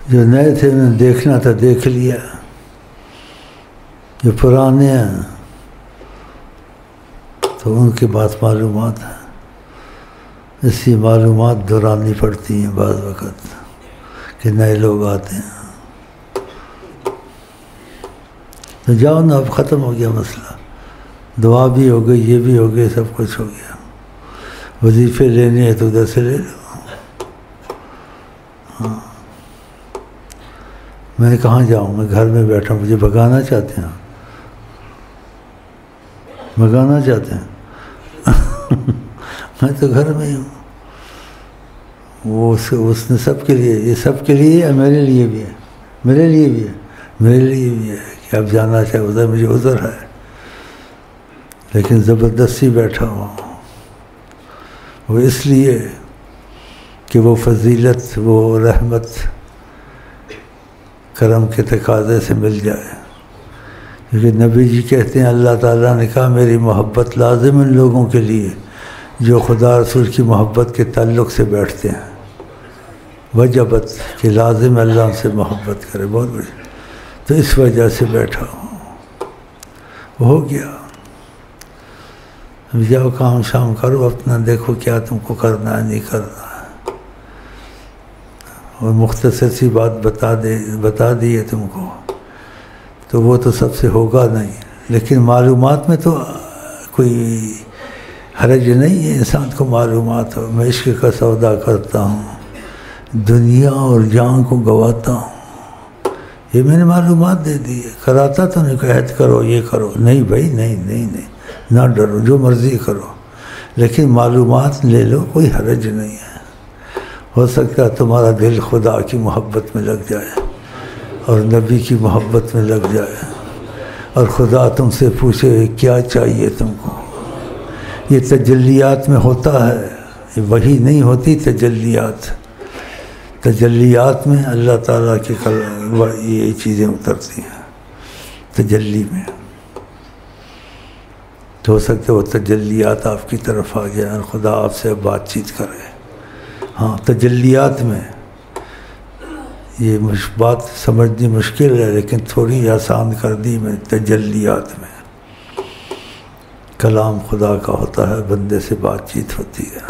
جو نئے تھے انہیں دیکھنا تھا دیکھ لیا، جو پرانے ہیں تو ان کی بات معلومات ہے، اسی معلومات دہرانی پڑتی ہیں بعض وقت کہ نئے لوگ آتے ہیں۔ تو جاؤ نا، اب ختم ہو گیا مسئلہ، دعا بھی ہو گئی، یہ بھی ہو گیا، سب کچھ ہو گیا۔ وظیفے لینے ہیں تو ادھر سے لے لو۔ ہاں، میں کہاں جاؤں، میں گھر میں بیٹھا ہوں، مجھے بھگانا چاہتے ہیں، بھگانا چاہتے ہیں میں تو گھر میں ہی ہوں۔ وہ اس نے سب کے لیے، یہ سب کے لیے ہے، میرے لیے بھی ہے، میرے لیے بھی ہے، میرے لیے بھی ہے کہ اب جانا چاہے ادھر، مجھے ادھر ہے، لیکن زبردستی بیٹھا ہوا ہوں۔ وہ اس لیے کہ وہ فضیلت، وہ رحمت کرم کے تقاضے سے مل جائے، کیونکہ نبی جی کہتے ہیں اللہ تعالیٰ نے کہا میری محبت لازم ان لوگوں کے لیے جو خدا رسول کی محبت کے تعلق سے بیٹھتے ہیں، وجبت کہ لازم اللہ ان سے محبت کرے، بہت بڑی، تو اس وجہ سے بیٹھا ہوں۔ ہو گیا، جاؤ کام شام کرو اپنا، دیکھو کیا تم کو کرنا ہے نہیں کرنا ہے، اور مختصر سی بات بتا دی ہے تم کو، تو وہ تو سب سے ہوگا نہیں، لیکن معلومات میں تو کوئی حرج نہیں ہے انسان کو معلومات ہو۔ میں عشق کا سودا کرتا ہوں، دنیا اور جان کو گواتا ہوں، یہ میں نے معلومات دے دی ہے، کراتا تو نہیں کہ عہد کرو یہ کرو، نہیں بھائی، نہیں، نہ ڈرو، جو مرضی کرو، لیکن معلومات لے لو، کوئی حرج نہیں ہے۔ ہو سکتا ہے تمہارا دل خدا کی محبت میں لگ جائے اور نبی کی محبت میں لگ جائے، اور خدا تم سے پوچھے کیا چاہیے تم کو۔ یہ تجلیات میں ہوتا ہے، یہ وحی نہیں ہوتی، تجلیات میں اللہ تعالیٰ کی یہ چیزیں اترتی ہیں تجلی میں، تو ہو سکتا ہے وہ تجلیات آپ کی طرف آ جائیں اور خدا آپ سے بات چیت کرے۔ ہاں، تجلیات میں یہ بات سمجھنی مشکل ہے، لیکن تھوڑی آسان کر دی میں، تجلیات میں کلام خدا کا ہوتا ہے، بندے سے بات چیت ہوتی ہے،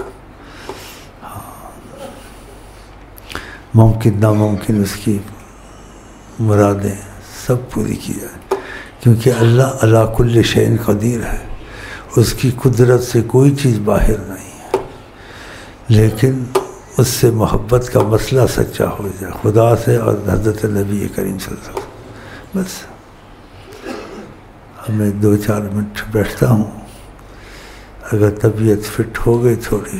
ممکن ناممکن اس کی مرادیں سب پوری کی جائے، کیونکہ اللہ علی کل شیء قدیر ہے، اس کی قدرت سے کوئی چیز باہر نہیں ہے، لیکن اس سے محبت کا مسئلہ سچا ہو جائے، خدا سے اور حضرت نبی کریم صلی اللہ علیہ وسلم۔ بس اب میں 2-4 منٹ بیٹھتا ہوں، اگر طبیعت فٹ ہو گئی تھوڑی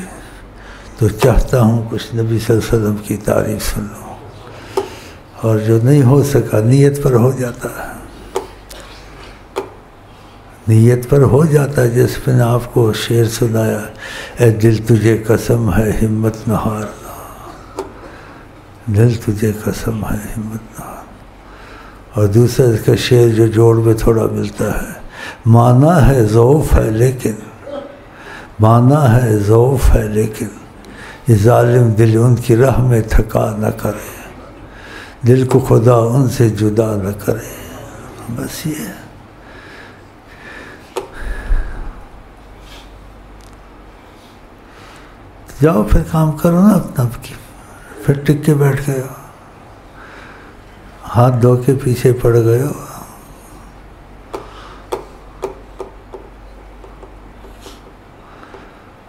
تو چاہتا ہوں کچھ نبی صلی اللہ علیہ وسلم کی تعریف سن لوں، اور جو نہیں ہو سکا نیت پر ہو جاتا ہے، نیت پر ہو جاتا ہے، جس میں نے آپ کو شعر سنایا، اے دل تجھے قسم ہے ہمت نہ ہارنا، دل تجھے قسم ہے ہمت نہ ہارنا، اور دوسرا اس کا شعر جو جوڑ میں تھوڑا ملتا ہے، مانا ہے ضعف ہے لیکن، مانا ہے ضعف ہے لیکن یہ ظالم دل ان کی راہ میں تھکا نہ کرے، دل کو خدا ان سے جدا نہ کرے۔ بس یہ ہے، جاؤ پھر کام کرو نا اپنا، پھر ٹک کے بیٹھ گئے ہو، ہاتھ دھو کے پیچھے پڑ گئے ہو،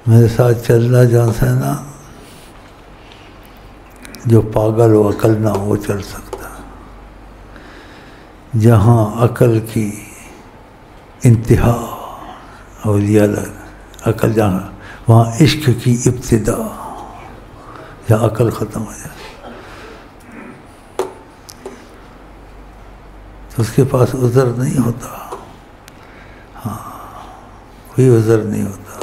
میرے ساتھ چلنا جان سے نا، جو پاگل ہو عقل نہ ہو وہ چل سکتا، جہاں عقل کی انتہا اولیاء عقل جہاں، وہاں عشق کی ابتدا، جہاں عقل ختم ہو جائے تو اس کے پاس عذر نہیں ہوتا، ہاں کوئی عذر نہیں ہوتا،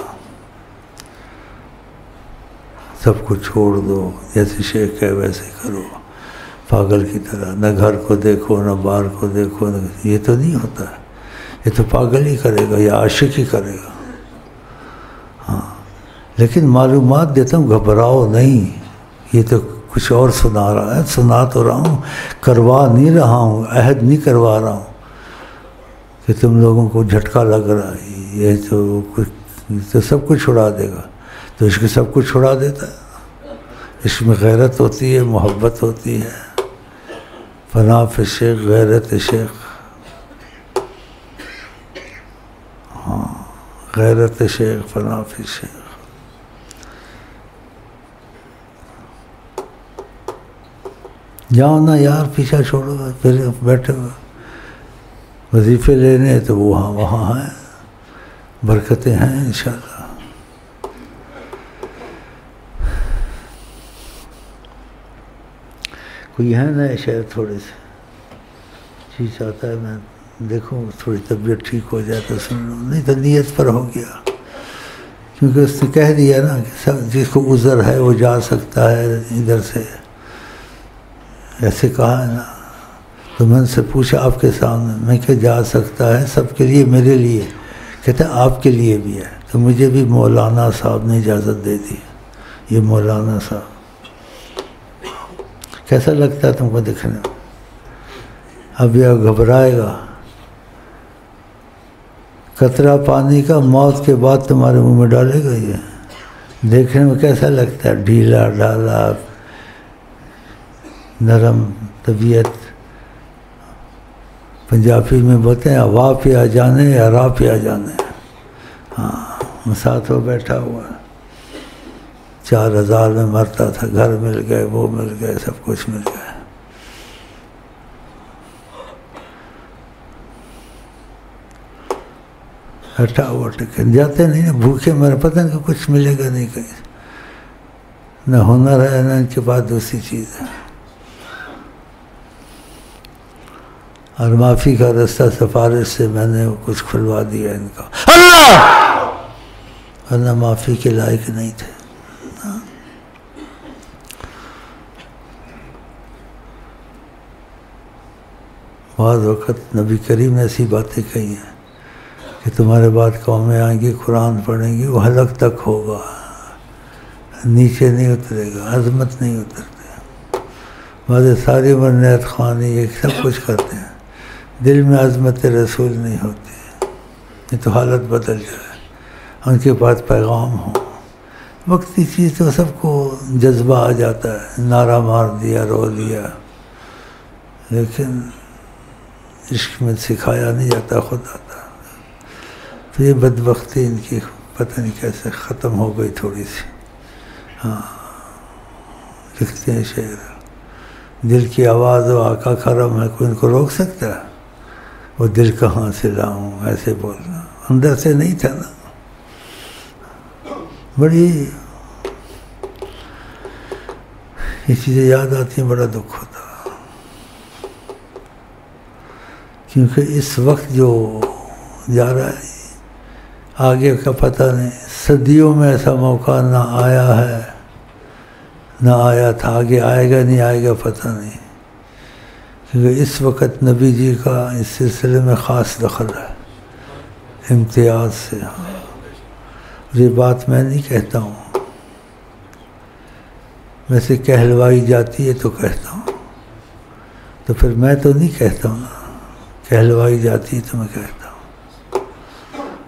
سب کو چھوڑ دو، جیسے شیخ ہے ویسے کرو، پاگل کی طرح، نہ گھر کو دیکھو نہ باہر کو دیکھو، یہ تو نہیں ہوتا، یہ تو پاگل ہی کرے گا یا عاشق ہی کرے گا۔ ہاں، لیکن معلومات دیتا ہوں، گھبراؤ نہیں، یہ تو کچھ اور سنا رہا ہے. سنا تو رہا ہوں، کروا نہیں رہا ہوں، عہد نہیں کروا رہا ہوں کہ تم لوگوں کو جھٹکا لگ رہا ہے. یہ تو سب کچھ چھڑا دے گا. تو عشق سب کچھ چھڑا دیتا ہے. عشق میں غیرت ہوتی ہے، محبت ہوتی ہے. فنا فی شیخ، غیرت شیخ. ہاں، غیرت شیخ، فنا فی شیخ. جاؤ نا یار، پیچھا چھوڑو، پھر بیٹھے ہو وظیفے لینے تو وہاں ہیں، برکتیں ہیں انشاءاللہ. کوئی ہے نئے شعر تھوڑے سے؟ جی چاہتا ہے میں دیکھوں تھوڑی طبیعت ٹھیک ہو جائے تو سن لوں. نہیں تو نیت پر ہو گیا، کیونکہ اس نے کہہ دیا نا کہ سب جس کو عذر ہے وہ جا سکتا ہے ادھر سے، ایسے کہا ہے نا. تو میں ان سے پوچھا آپ کے سامنے، میں کہ جا سکتا ہے سب کے لیے، میرے لیے کہتے ہیں آپ کے لیے بھی ہے. تو مجھے بھی مولانا صاحب نے اجازت دے دی. یہ مولانا صاحب کیسا لگتا ہے تم کو دیکھنے میں؟ اب یہ گھبرائے گا. قطرہ پانی کا موت کے بعد تمہارے منہ میں ڈالے گا. یہ دیکھنے میں کیسا لگتا ہے؟ ڈھیلا ڈالا، نرم طبیعت. پنجابی میں بولتے ہیں ہوا پہ آ جانے یا راہ پہ آ جانے. ہاں، ساتھ وہ بیٹھا ہوا ہے. 4000 میں مرتا تھا، گھر مل گئے، وہ مل گئے، سب کچھ مل گئے. ہٹا ہوا ٹکن جاتے نہیں نا، بھوکے مرے، پتہ نہیں کہ کچھ ملے گا نہیں کہیں. نہ ہنر ہے نہ ان کے پاس دوسری چیز ہے. اور معافی کا رستہ سفارش سے میں نے کچھ کھلوا دیا ان کا. اللہ! ورنہ معافی کے لائق نہیں تھے. بعض وقت نبی کریم نے ایسی باتیں کہی ہیں کہ تمہارے بعد قومیں آئیں گی، قرآن پڑھیں گی، وہ حلق تک ہوگا، نیچے نہیں اترے گا، عظمت نہیں اترتے. بعض ساری عمر نیت خوانی یہ سب کچھ کرتے ہیں، دل میں عظمت رسول نہیں ہوتی. یہ تو حالت بدل جائے، ان کے پاس پیغام ہو. وقتی چیز تو سب کو جذبہ آ جاتا ہے، نعرہ مار دیا، رو دیا، لیکن عشق میں سکھایا نہیں جاتا، خود آتا. تو یہ بدبختی ان کی پتہ نہیں کیسے ختم ہو گئی تھوڑی سی. ہاں، لکھتے ہیں شعر، دل کی آواز و آقا کرم ہے، کوئی ان کو روک سکتا ہے؟ وہ دل کہاں سے لاؤں، ایسے بولنا اندر سے نہیں تھا نا. بڑی یہ چیزیں یاد آتی ہیں، بڑا دکھ ہوتا. کیونکہ اس وقت جو جا رہا ہے آگے کا پتہ نہیں. صدیوں میں ایسا موقع نہ آیا ہے، نہ آیا تھا، آگے آئے گا نہیں آئے گا پتہ نہیں. کیونکہ اس وقت نبی جی کا اس سلسلے میں خاص دخل ہے، امتیاز سے. یہ بات میں نہیں کہتا ہوں، ویسے کہلوائی جاتی ہے تو کہتا ہوں. تو پھر میں تو نہیں کہتا ہوں نا، کہلوائی جاتی ہے تو میں کہتا ہوں.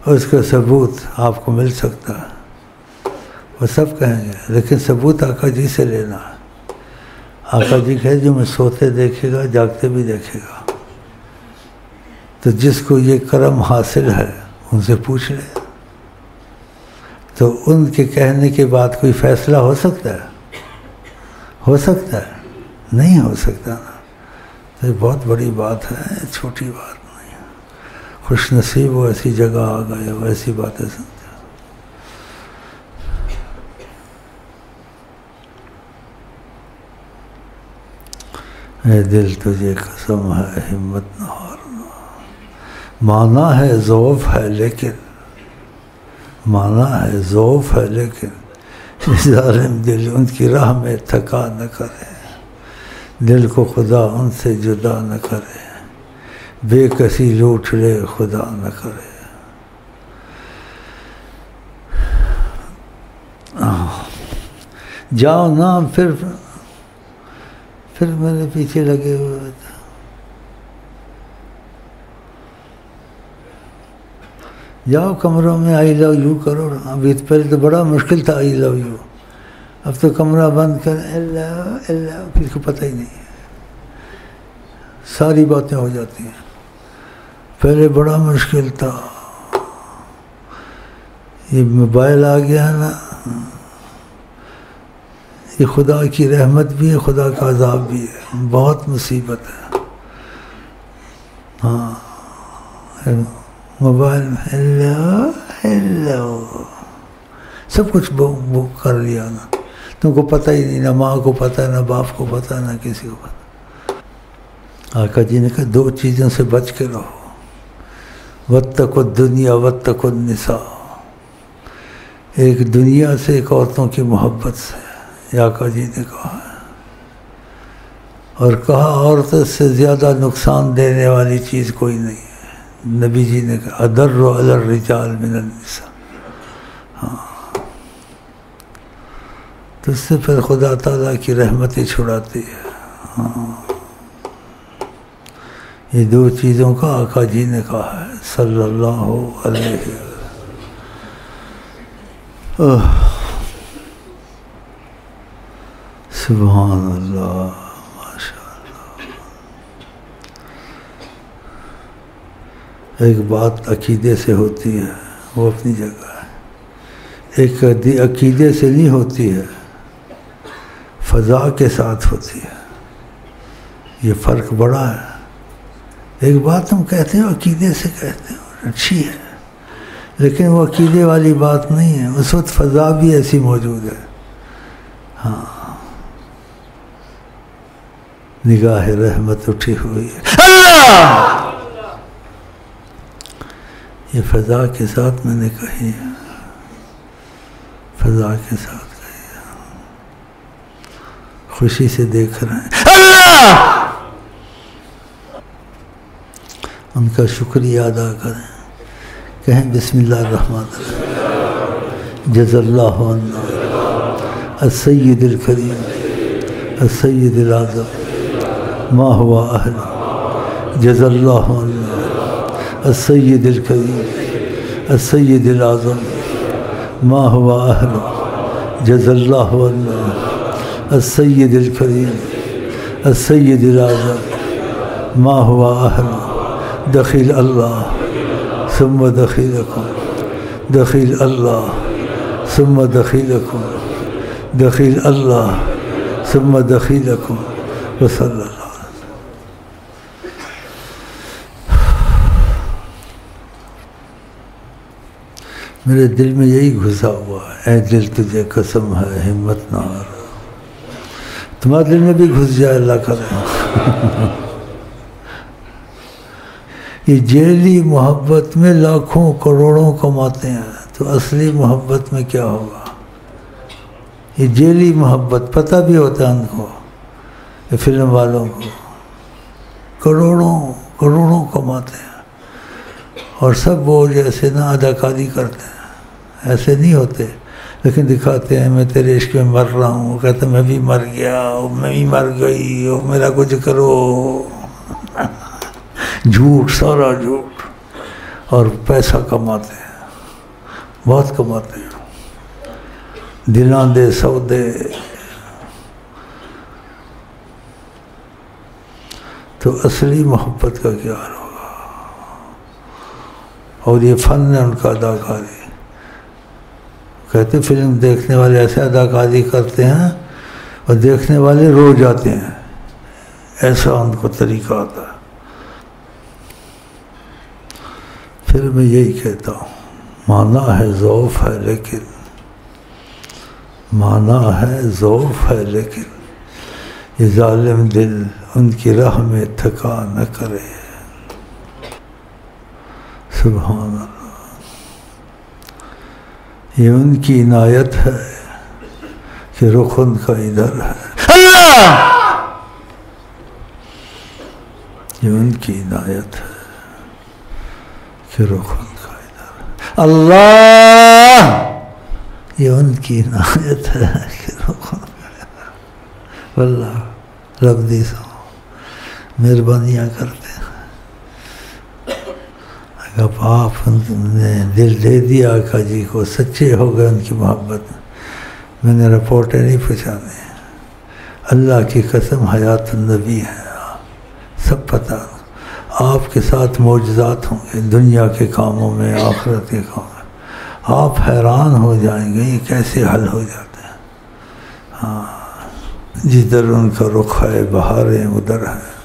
اور اس کا ثبوت آپ کو مل سکتا ہے، وہ سب کہیں گے، لیکن ثبوت آقا جی سے لینا ہے. آقا جی کہے جو میں سوتے دیکھے گا جاگتے بھی دیکھے گا. تو جس کو یہ کرم حاصل ہے ان سے پوچھ لے. تو ان کے کہنے کے بعد کوئی فیصلہ ہو سکتا ہے؟ ہو سکتا ہے؟ نہیں ہو سکتا نا. تو یہ بہت بڑی بات ہے، چھوٹی بات نہیں ہے. خوش نصیب ہو ایسی جگہ آ گئے ہو، ایسی باتیں سنتے. اے دل تجھے قسم ہے ہمت نہ ہارنا. مانا ہے ضعف ہے لیکن، مانا ہے ضعف ہے لیکن ظالم دل ان کی راہ میں تھکا نہ کرے. دل کو خدا ان سے جدا نہ کرے، بے کسی لوٹ لے خدا نہ کرے. جاؤ نا پھر پھر میرے پیچھے لگے ہوئے تھے. جاؤ کمروں میں آئی لو یو کرو. ابھی پہلے تو بڑا مشکل تھا آئی لو یو، اب تو کمرہ بند کر اللہ اللہ کسی کو پتہ ہی نہیں، ساری باتیں ہو جاتی ہیں. پہلے بڑا مشکل تھا. یہ موبائل آ گیا نا، یہ خدا کی رحمت بھی ہے، خدا کا عذاب بھی ہے، بہت مصیبت ہے. ہاں موبائل میں ہیلو سب کچھ بک کر لیا نا، تم کو پتہ ہی نہیں، نہ ماں کو پتہ، نہ باپ کو پتہ، نہ کسی کو پتہ. آقا جی نے کہا 2 چیزوں سے بچ کے رہو، واتقوا الدنیا واتقوا النساء. ایک دنیا سے، ایک عورتوں کی محبت سے، آقا جی نے کہا. اور کہا عورتوں سے زیادہ نقصان دینے والی چیز کوئی نہیں ہے. نبی جی نے کہا اضر علی الرجال من النساء. ہاں تو اس سے پھر خدا تعالیٰ کی رحمتیں چھڑاتی ہے. ہاں یہ 2 چیزوں کا آقا جی نے کہا ہے صلی اللہ علیہ وسلم. سبحان اللہ، ماشاء اللہ. ایک بات عقیدے سے ہوتی ہے، وہ اپنی جگہ ہے. ایک عقیدے سے نہیں ہوتی ہے، فضا کے ساتھ ہوتی ہے. یہ فرق بڑا ہے. ایک بات ہم کہتے ہیں عقیدے سے کہتے ہیں، اچھی ہے، لیکن وہ عقیدے والی بات نہیں ہے. اس وقت فضا بھی ایسی موجود ہے. ہاں نگاہ رحمت اٹھی ہوئی ہے. اللہ یہ فضا کے ساتھ میں نے کہی ہے، فضا کے ساتھ کہی ہے. خوشی سے دیکھ رہے ہیں اللہ، ان کا شکریہ ادا کریں. کہیں بسم اللہ الرحمن الرحیم. جزا اللہ عنا السید الکریم السید الاعظم ما هو اہل. جزا اللہ عنا السید الکریم السید الاعظم ما هو اہل. جزا اللہ عنا السید الکریم السید الاعظم ما هو اہل. دخیل اللہ ثم دخیلکم، دخیل اللہ ثم دخیلکم، دخیل اللہ ثم دخیلکم. وصلی اللہ. میرے دل میں یہی گھسا ہوا ہے، اے دل تجھے قسم ہے ہمت نہ ہار. تمہارے دل میں بھی گھس جائے اللہ کرے. یہ جیلی محبت میں لاکھوں کروڑوں کماتے ہیں، تو اصلی محبت میں کیا ہوگا؟ یہ جیلی محبت پتہ بھی ہوتا ہے ان کو، یہ فلم والوں کو، کروڑوں کروڑوں کماتے ہیں. اور سب وہ جیسے نا اداکاری کرتے ہیں، ایسے نہیں ہوتے، لیکن دکھاتے ہیں میں تیرے عشق میں مر رہا ہوں. وہ کہتے ہیں میں بھی مر گیا، میں بھی مر گئی، میرا کچھ کرو. جھوٹ، سارا جھوٹ. اور پیسہ کماتے ہیں، بہت کماتے ہیں. دلاں دے سودے. تو اصلی محبت کا کیا ہوگا؟ اور یہ فن ہے ان کا اداکاری. کہتے فلم دیکھنے والے ایسے اداکاری کرتے ہیں اور دیکھنے والے رو جاتے ہیں، ایسا ان کو طریقہ آتا ہے. پھر میں یہی کہتا ہوں، مانا ہے ذوف ہے لیکن، مانا ہے ذوف ہے لیکن یہ ظالم دل ان کی راہ میں تھکا نہ کرے. سبحان اللہ. یہ ان کی عنایت ہے کہ رخ ان کا ادھر ہے. اللہ یہ ان کی عنایت ہے کہ رخ ان کا ادھر ہے. اللہ یہ ان کی عنایت ہے کہ رخ ان کا ادھر ہے. واللہ رب دی سو مہربانیاں کرتے ہیں. اب آپ نے دل دے دیا آقا جی کو، سچے ہو گئے ان کی محبت. میں نے رپورٹیں نہیں پہچانے. اللہ کی قسم حیات النبی ہے، سب پتہ. آپ کے ساتھ معجزات ہوں گے دنیا کے کاموں میں، آخرت کے کاموں میں. آپ حیران ہو جائیں گے یہ کیسے حل ہو جاتے ہیں. ہاں، جدھر ان کا رخ ہے بہاریں ادھر ہے.